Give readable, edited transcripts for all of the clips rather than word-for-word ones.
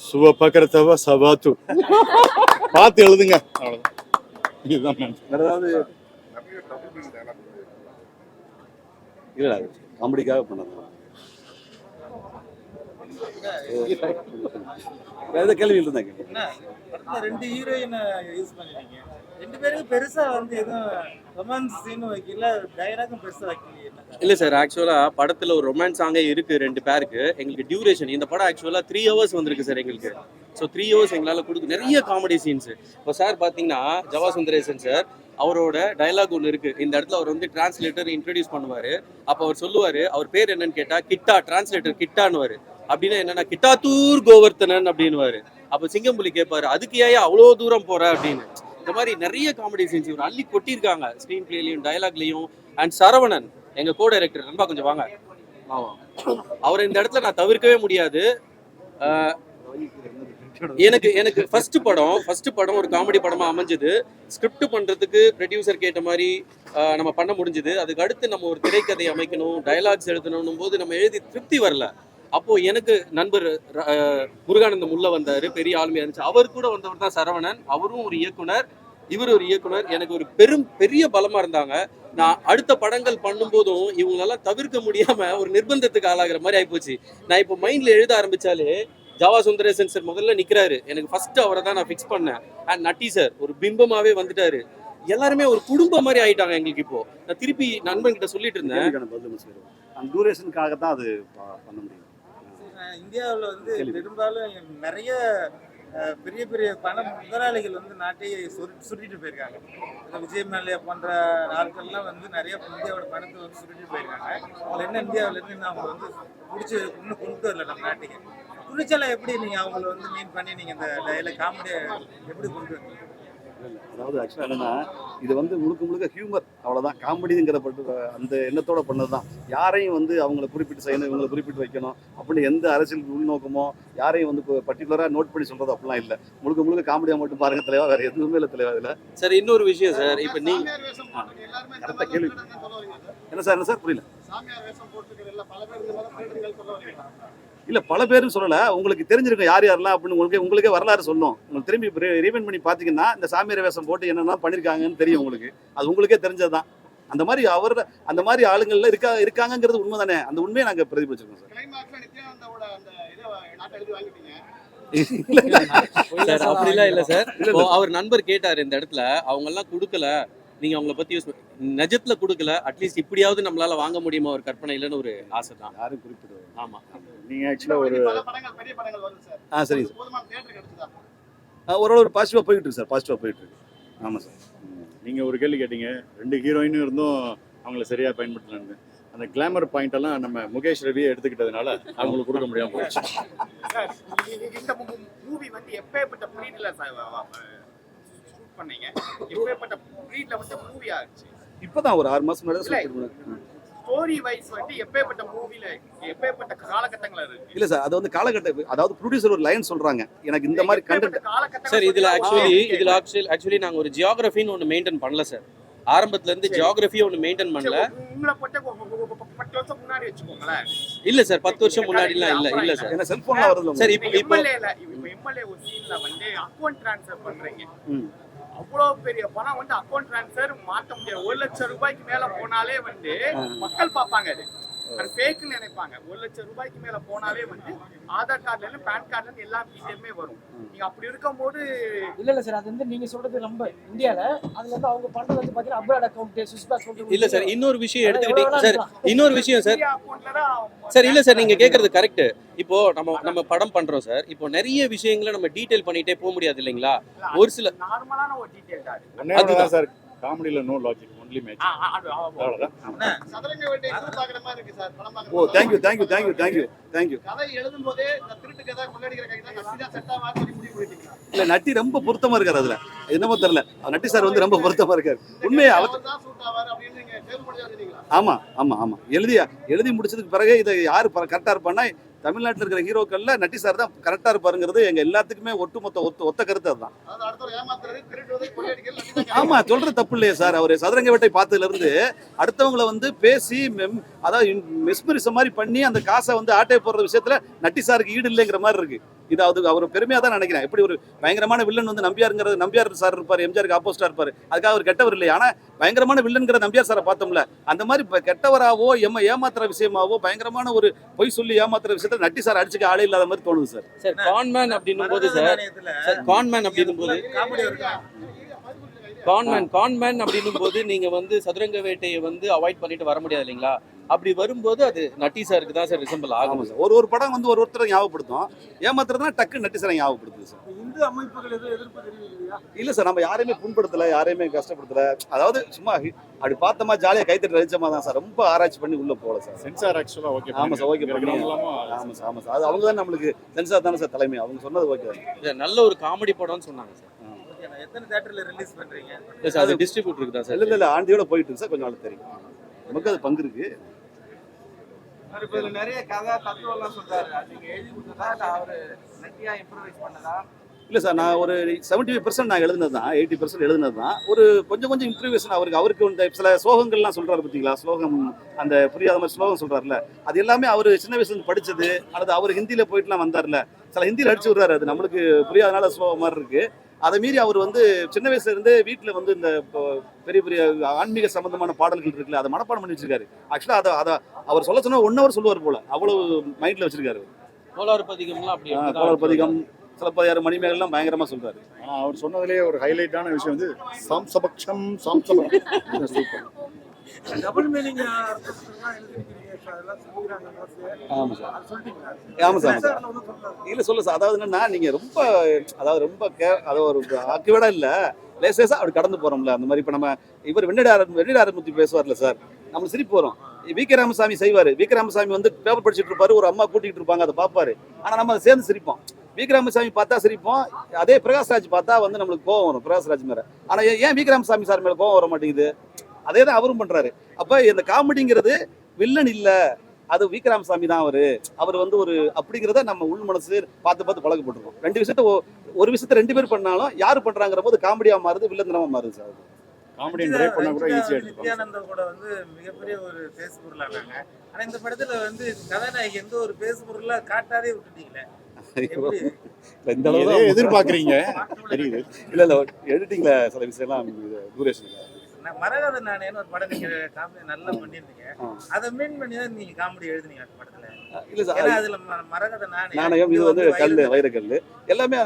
சுபபகரத்தவ சபாத்து பார்த்து எழுதுங்க. அவ்வளவுதான். இதுதான் வேற ஏதாவது இல்ல, காமெடிக்காக பண்ணது. வேற ஏதாவது கேள்வி இருந்தாங்க. ரெண்டு ஹீரோயின் யூஸ் பண்ணிருக்கீங்க, ரெண்டு பேரும் பெருசா வந்து எதுவும் ரொமான்ஸ் சீன் வைக்கல, டயலாகும் பெருசா வைக்கல. இல்லை சார், ஆக்சுவலாக படத்தில் ஒரு ரொமான்ஸ் சாங்கே இருக்குது ரெண்டு பேருக்கு. எங்களுக்கு டியூரேஷன் இந்த படம் ஆக்சுவலாக 3 hours வந்திருக்கு சார் எங்களுக்கு. ஸோ 3 hours எங்களால் கொடுக்க நிறைய காமெடி சீன்ஸு. இப்போ சார் பார்த்தீங்கன்னா ஜவா சுந்தரேசன் சார் அவரோட டயலாக் ஒன்று இருக்குது. இந்த இடத்துல அவர் வந்து டிரான்ஸ்லேட்டர் இன்ட்ரடியூஸ் பண்ணுவார். அப்போ அவர் சொல்லுவார், அவர் பேர் என்னன்னு கேட்டால் கிட்டா, டிரான்ஸ்லேட்டர் கிட்டான்னுவார். அப்படின்னா என்னன்னா கிட்டாத்தூர் கோவர்த்தனன் அப்படின்னுவார். அப்போ சிங்கம்புலி கேட்பாரு, அதுக்கு ஏன் அவ்வளோ தூரம் போகிற அப்படின்னு. இந்த மாதிரி நிறைய காமெடி சீன்ஸ் இவர் அள்ளி கொட்டியிருக்காங்க ஸ்க்ரீன் பிளேலையும் டைலாக்லையும். அண்ட் சரவணன் எங்கள் கோ டைரக்டர், நண்பா கொஞ்சம் வாங்க. அவரை இந்த இடத்துல நான் தவிர்க்கவே முடியாது. எனக்கு ஃபர்ஸ்ட் படம் ஒரு காமெடி படமாக அமைஞ்சது. ஸ்கிரிப்ட் பண்ணுறதுக்கு ப்ரொடியூசர் கேட்ட மாதிரி நம்ம பண்ண முடிஞ்சுது. அதுக்கு அடுத்து நம்ம ஒரு திரைக்கதை அமைக்கணும், டைலாக்ஸ் எழுதணும் போது நம்ம எழுதி திருப்தி வரல. அப்போது எனக்கு நண்பர் முருகானந்தம் உள்ள வந்தார், பெரிய ஆளுமையாக இருந்துச்சு. அவர் கூட வந்தவர் தான் சரவணன். அவரும் ஒரு இயக்குனர், இவர் ஒரு இயக்குனர். எனக்கு ஒரு பெரிய பலமாக இருந்தாங்க. நான் அடுத்த படங்கள் பண்ணும்போதும் இவங்களெல்லாம் தவிர்க்க முடியாமல் ஒரு நிர்பந்தத்துக்கு ஆளாகிற மாதிரி ஆகிப்போச்சு. நான் இப்போ மைண்டில் எழுத ஆரம்பித்தாலே ஜவா சுந்தரேசன் சார் முதல்ல நிற்கிறாரு. எனக்கு ஃபஸ்ட்டு அவரை தான் நான் ஃபிக்ஸ் பண்ணேன். அண்ட் நட்டி சார் ஒரு பிம்பமாகவே வந்துட்டாரு. எல்லாருமே ஒரு குடும்பம் மாதிரி ஆகிட்டாங்க எங்களுக்கு. இப்போ நான் திருப்பி நண்பன்கிட்ட சொல்லிட்டு இருந்தேன், டூரேஷனுக்காக தான் அது பண்ண முடியும். இந்தியாவில் வந்து பெரும்பாலும் நிறைய பெரிய பெரிய பண முதலாளிகள் வந்து நாட்டையே சுருட்டிட்டு போயிருக்காங்க. விஜய் மல்லையா போன்ற ஆட்கள்லாம் வந்து நிறைய இந்தியாவோட பணத்தை வந்து சுருட்டிட்டு போயிருக்காங்க. அவங்க என்ன இந்தியாவிலேருந்து அவங்க வந்து பிடிச்சி இன்னும் கொண்டு வரல நம்ம நாட்டுக்கு. துணிச்சலை எப்படி நீங்கள் அவங்கள வந்து மீன் பண்ணி நீங்கள் இந்த டைலாக் காமெடியை எப்படி கொண்டு வரீங்க? அதாவது ஆக்சுவலாக என்னன்னா, இது வந்து முழுக்க ஹியூமர், அவ்வளோதான். காமெடிங்கிறப்பட்ட அந்த எண்ணத்தோட பண்ணது தான். யாரையும் வந்து அவங்கள குறிப்பிட்டு செய்யணும், இவங்களை குறிப்பிட்டு வைக்கணும் அப்படின்னு எந்த அரசியல் உள்நோக்கமோ யாரையும் வந்து பர்டிகுலராக நோட் பண்ணி சொல்கிறது அப்படிலாம் இல்லை. முழுக்க காமெடியாக மட்டும் பாருங்க தலைவா, வேற எதுவுமே இல்லை தலைவா இதில். சார் இன்னொரு விஷயம் சார், இப்போ நீங்கள் கரெக்டாக கேள்வி என்ன சார் புரியல. இல்லை பல பேரும் சொல்லலை, உங்களுக்கு தெரிஞ்சிருக்கும் யார் யாரெல்லாம் அப்படின்னு. உங்களுக்கே வரலாறு சொல்லணும். உங்களுக்கு திரும்பி ரீவைண்ட் பண்ணி பார்த்தீங்கன்னா இந்த சாமியார் வேஷம் போட்டு என்னென்ன பண்ணியிருக்காங்கன்னு தெரியும் உங்களுக்கு. அது உங்களுக்கே தெரிஞ்சது தான். அந்த மாதிரி அந்த மாதிரி ஆளுங்கள்ல இருக்காங்கிறது உண்மை தானே. அந்த உண்மையை நாங்கள் பிரதிபலிச்சிருக்கோம் சார். அப்படிலாம் இல்லை சார். அவர் நண்பர் கேட்டார் இந்த இடத்துல, அவங்க எல்லாம் கொடுக்கல, நீங்க அவங்கள பத்தி யூஸ் நிஜத்துல கொடுக்கல, அட்லீஸ்ட் இப்படியாவது நம்மளால வாங்க முடியுமா ஒரு கற்பனை இல்லைன்னு ஒரு ஆசை தான். யாரும் குறிப்பிடுவோம். ஆமா, நீங்க ஆக்சுவலா ஒரு சரி ஓரளவு பாசிட்டிவா போயிட்டு இருக்கு சார், பாசிட்டிவா போயிட்டு இருக்கு. ஆமா சார். நீங்க ஒரு கேள்வி கேட்டீங்க, 2 ஹீரோயினும் இருந்தும் அவங்கள சரியா பயன்படுத்தலான்னு. அந்த கிளாமர் பாயிண்ட் எல்லாம் நம்ம முகேஷ் ரவியை எடுத்துக்கிட்டதுனால அவங்களுக்கு கொடுக்க முடியாம போயிடுச்சு. இந்த மூவி வந்து எப்பேற்பட்ட பிரீட்ல ஷூட் பண்ணீங்க, எப்பேற்பட்ட பிரீட்ல வந்து மூவி ஆச்சு? இப்பதான் ஒரு 6 மாசம் முன்னாடி ஸ்டோரி வைஸ் வந்து எப்பேற்பட்ட மூவில எப்பேற்பட்ட காலகட்டங்கள இருக்கு. இல்ல சார், அது வந்து காலகட்டம், அதாவது ப்ரொடியூசர் ஒரு லைன் சொல்றாங்க, எனக்கு இந்த மாதிரி கண்டென்ட் சார். இதுல ஆக்சுவலி நாங்க ஒரு ஜியோகிராஃபின்னு ஒன்னு மெயின்டைன் பண்ணல சார். ஆரம்பத்துல இருந்து ஜியோகிராஃபியை ஒன்னு மெயின்டைன் பண்ணல. உங்களை பட்ட 10 வருஷம் முன்னாடி வெச்சுக்கோங்களேன். இல்ல சார், 10 வருஷம் முன்னாடிலாம் இல்ல சார். என்ன செல்போன்ல வருது சார். இப்போ எம்எல்ஏ ஒரு சீன்ல வந்து அக்கவுண்ட் ட்ரான்ஸ்ஃபர் பண்றீங்க. அவ்வளவு பெரிய பணம் வந்து அக்கவுண்ட் ட்ரான்ஸ்ஃபர் மாற்ற முடியாது. 1 லட்சம் ரூபாய்க்கு மேல போனாலே வந்து மக்கள் பார்ப்பாங்க, அது ஃபேக்னு நினைப்பாங்க. 1 லட்சம் ரூபாய்க்கு மேல போனாலே வந்து ஆதார் கார்டுல இருந்து பேன் கார்டுல இருந்து எல்லா டீடைலுமே வரும். நீங்க அப்படி இருக்கும்போது இல்ல சார், அது வந்து நீங்க சொல்றது நம்ம இந்தியால, அதுல வந்து அவங்க பண்றது வந்து பாத்தீங்கன்னா அப்ராட் அக்கவுண்ட், ஸ்விஸ் அக்கவுண்ட். இல்ல சார், இன்னொரு விஷயம் எடுத்துக்கிட்டீங்க சார். இன்னொரு விஷயம் சார். சார் இல்ல சார், நீங்க கேக்குறது கரெக்ட். இப்போ நம்ம படம் பண்றோம் சார். இப்போ நிறைய விஷயங்களை நம்ம டீடைல் பண்ணிட்டே போக முடியாது இல்லைங்களா. ஒரு சில நார்மலான ஒரு டீடைல் அதுதான் சார். காமெடியில no logic, only magic. Sathuranga Vettai பார்க்குற மாதிரி இருக்கு சார் படம் பார்க்குறது. Oh thank you. கதை எழுதும்போதே இந்த திருட்டு கதை கொள்ளடிக்கிற கதை தான் நட்டி தான் செட் ஆகாது சொல்லி முடிவு பண்ணிட்டீங்க. இல்ல நட்டி ரொம்ப பொருத்தமா இருக்காரு அதுல. என்னமோ தெரியல, நட்டி சார் வந்து ரொம்ப பொருத்தமா இருக்காரு. உண்மையா அவர் தான் சூட் ஆவார் அப்படின்னு நீங்க தேர்வு பண்ணி எழுதிட்டீங்களா? ஆமா. எழுதி முடிச்சதுக்கு பிறகு இதை யாரு கரெக்டா இருப்பான்னா, தமிழ்நாட்டில் இருக்கிற ஹீரோக்கள்ல நட்டி சார் தான் கரெக்டா இருப்பாருங்கிறது எங்க எல்லாத்துக்குமே ஒத்த கருத்து அதுதான். ஆமா, சொல்றது தப்பு இல்லையா சார். அவரு சதுரங்க வேட்டை பார்த்ததுல இருந்து அடுத்தவங்களை வந்து பேசி அதாவது மெஸ்மரிசம் மாதிரி பண்ணி அந்த காசை வந்து ஆட்டை போடுற விஷயத்துல நட்டி சாருக்கு ஈடு இல்லைங்கிற மாதிரி இருக்கு. இது அது அவர் பெருமையாக தான் நினைக்கிறேன். எப்படி ஒரு பயங்கரமான வில்லன் வந்து நம்பியார் சார் இருப்பார், எம்ஜிஆருக்கு ஆப்போசிட்டாக இருப்பார், அதுக்காக அவர் கெட்டவர் இல்லை. ஆனால் பயங்கரமான வில்லன்கிற நம்பியார் சாரை பார்த்தோம்ல, அந்த மாதிரி இப்போ கெட்டவராவோ ஏமாத்துற விஷயமாவோ பயங்கரமான ஒரு பொய் சொல்லி ஏமாத்துற விஷயத்த நட்டி சார் அடிச்சுக்க ஆளே இல்லாத மாதிரி தோணுது சார். சார் கான்மேன் அப்படின்னும் போது கான்மேன் அப்படின்னும் போது காமெடி இருக்கும். கான்மேன் அப்படின்னும் போது நீங்க வந்து சதுரங்க வேட்டையை வந்து அவாய்ட் பண்ணிட்டு வர முடியாது இல்லைங்களா? அப்படி வரும்போது அது நட்டி சாருக்கு தான் சார் ரிசம்பிள் ஆகும். ஆமாம் சார். ஒரு படம் வந்து ஒருத்தரை ஞாபகப்படுத்தும், ஏமாத்துறதுனா டக்கு நட்டி சாரை ஞாபகப்படுத்துது சார். இந்து அமைப்புகள் எதுவும் எதிர்ப்பு தெரிவிக்கலையா? இல்லை சார், நம்ம யாரையுமே புண்படுத்தலை, யாரையுமே கஷ்டப்படுத்தலை. அதாவது சும்மா அப்படி பார்த்தோமா ஜாலியாக கைத்தட்டி ரசிச்சமா தான் சார். ரொம்ப ஆராய்ச்சி பண்ணி உள்ளே போகல சார். சென்சார் ஆக்சுவலாக ஓகே. ஆமாம் சார், ஓகே பண்ணி. ஆமாம் சார். அது அவங்க தான் நம்மளுக்கு சென்சார் தானே சார் தலைமை. அவங்க சொன்னது ஓகே தான். நல்ல ஒரு காமெடி படம்னு சொன்னாங்க சார். எத்தனை தியேட்டர்ல ரிலீஸ் பண்றீங்க? சார் அது டிஸ்ட்ரிபியூட்டருக்கு தான் சார். இல்லை ஆண்டியோட போயிட்டு இருக்கு சார். கொஞ்சம் நாள் தெரியும், நமக்கு அது பங்கு இருக்கு. இப்ப இதுல நிறைய கதை தத்துவம் எல்லாம் சொல்றாரு. நீங்க எழுதி கொடுத்ததா இல்ல அவரு நட்டியா இம்ப்ரூவைஸ் பண்ணதா? இல்லை சார், நான் ஒரு 75% நான் எழுதுனது தான், 80% எழுதுனது தான். ஒரு கொஞ்சம் இம்ப்ரூவேஷன் அவருக்கு இந்த சில ஸ்லோகங்கள்லாம் சொல்கிறாரு பார்த்தீங்களா, ஸ்லோகம் அந்த புரியாத மாதிரி ஸ்லோகம் சொல்கிறாருல, அது எல்லாமே அவர் சின்ன வயசுலேருந்து படித்தது. அல்லது அவர் ஹிந்தியில் போயிட்டுலாம் வந்தார்ல, சில ஹிந்தியில் அடிச்சு விட்றாரு, அது நம்மளுக்கு புரியாதனால ஸ்லோகம் மாதிரி இருக்குது. அதை மீறி அவர் வந்து சின்ன வயசுலேருந்தே வீட்டில் வந்து இந்த பெரிய ஆன்மீக சம்பந்தமான பாடல்கள் இருக்குல்ல, அதை மனப்பாடம் பண்ணி வச்சிருக்காரு. ஆக்சுவலாக அதை அவர் சொல்ல சொன்னால் 1 hour சொல்லுவார் போல, அவ்வளோ மைண்டில் வச்சிருக்காரு. கோளாறு பதிகம்லாம் அப்படி கோளாறு பதிகம், சிலப்பதிகாரம், மணிமேகலாம் பயங்கரமா சொல்றாரு. ஆனால் அவர் சொன்னதுலேயே ஒரு ஹைலைட்டான விஷயம் வந்து சாம்சபக்ஷம். Double meaning அர்த்தம்லாம் எழுதிருக்கீங்க. அதெல்லாம் சொல்லிக்கிறாங்க நோட்ஸ். ஆமா சார். அது சொல்லிட்டீங்களா? ஆமா சார். இல்ல சொல்ல சார், அதாவது என்னன்னா நீங்க ரொம்ப அதாவது ஒரு ஆக்கிவிடா இல்ல, லேசா அப்படி கடந்து போறோம்ல, அந்த மாதிரி. இப்ப நம்ம இவர் வெண்ணிடாரமுத்தி பேசுவார்ல சார், நம்ம சிரிப்பு வரும். வி.கே. ராமசாமி செய்வாரு. வி.கே. ராமசாமி வந்து பேப்பர் படிச்சுட்டு இருப்பாரு, ஒரு அம்மா கூட்டிகிட்டு இருப்பாங்க, அதை பார்ப்பாரு. ஆனா நம்ம அதை சேர்ந்து சிரிப்போம். வி.கே. ராமசாமி பார்த்தா சிரிப்போம், அதே பிரகாஷ்ராஜ் பார்த்தா வந்து நம்மளுக்கு கோவம் வரும் பிரகாஷ்ராஜ் மேல. ஆனா ஏன் வி.கே. ராமசாமி சார் மேல கோவம் வர மாட்டேங்குது? அதே தான் அவரும் பண்றாரு. அப்ப இந்த காமெடிங்கிறது வில்லன் இல்ல, அது வி.கே. ராமசாமி தான் அவர் வந்து ஒரு அப்படிங்கிறத நம்ம உள் மனசு பார்த்து பழக்கப்பட்டிருக்கோம். ஒரு விஷயத்த 2 பேர் பண்ணாலும் யாரு பண்றாங்கிற போது காமெடியா மாறுது, வில்லத்தனமா மாறுது சார். காமெடி ட்ரைவ் பண்ண கூட ஈஸியாக எடுத்துப்பாங்க. நித்யானந்தா கூட வந்து மிகப்பெரிய ஒரு பேசு பொருளானாங்க. ஆனா இந்த படத்துல வந்து கதாநாயகி எந்த ஒரு பேசு பொருளா காட்டாதே விட்டுட்டீங்களே. இந்த அளவு எதிர்பார்க்குறீங்க தெரியுது. இல்ல எடிட்டிங்ல சில விஷயம்லாம் டூரேஷன். மரகத நாணயன்னு ஒரு படம் நீங்க காமெடி நல்லா பண்ணிருந்தீங்க. அதை மீன் பண்ணி தான் நீங்க காமெடி எழுதுனீங்க அந்த படத்துல. இல்ல சார், ஏன்னா அதுல மரகத நாணயம் இது வந்து வைரக்கல் எல்லாமே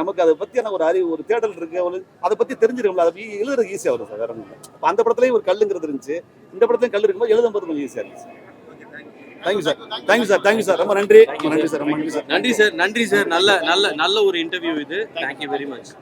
நமக்கு அதை பத்தியான ஒரு அறிவு, ஒரு தேடல் இருக்கு. அதை பத்தி தெரிஞ்சிருக்கும்ல, அதை எழுதுறது ஈஸியா வரும் சார். வேற ஒன்றும் இல்லை. அந்த படத்துலயும் ஒரு கல்லுங்கிறது இருந்துச்சு, இந்த படத்துலயும் கல் இருக்கும்போது எழுதும்போது கொஞ்சம் ஈஸியா இருந்துச்சு. Thank you sir. ரொம்ப நன்றி சார். நன்றி சார். நல்ல ஒரு இன்டர்வியூ இது. Thank you very much.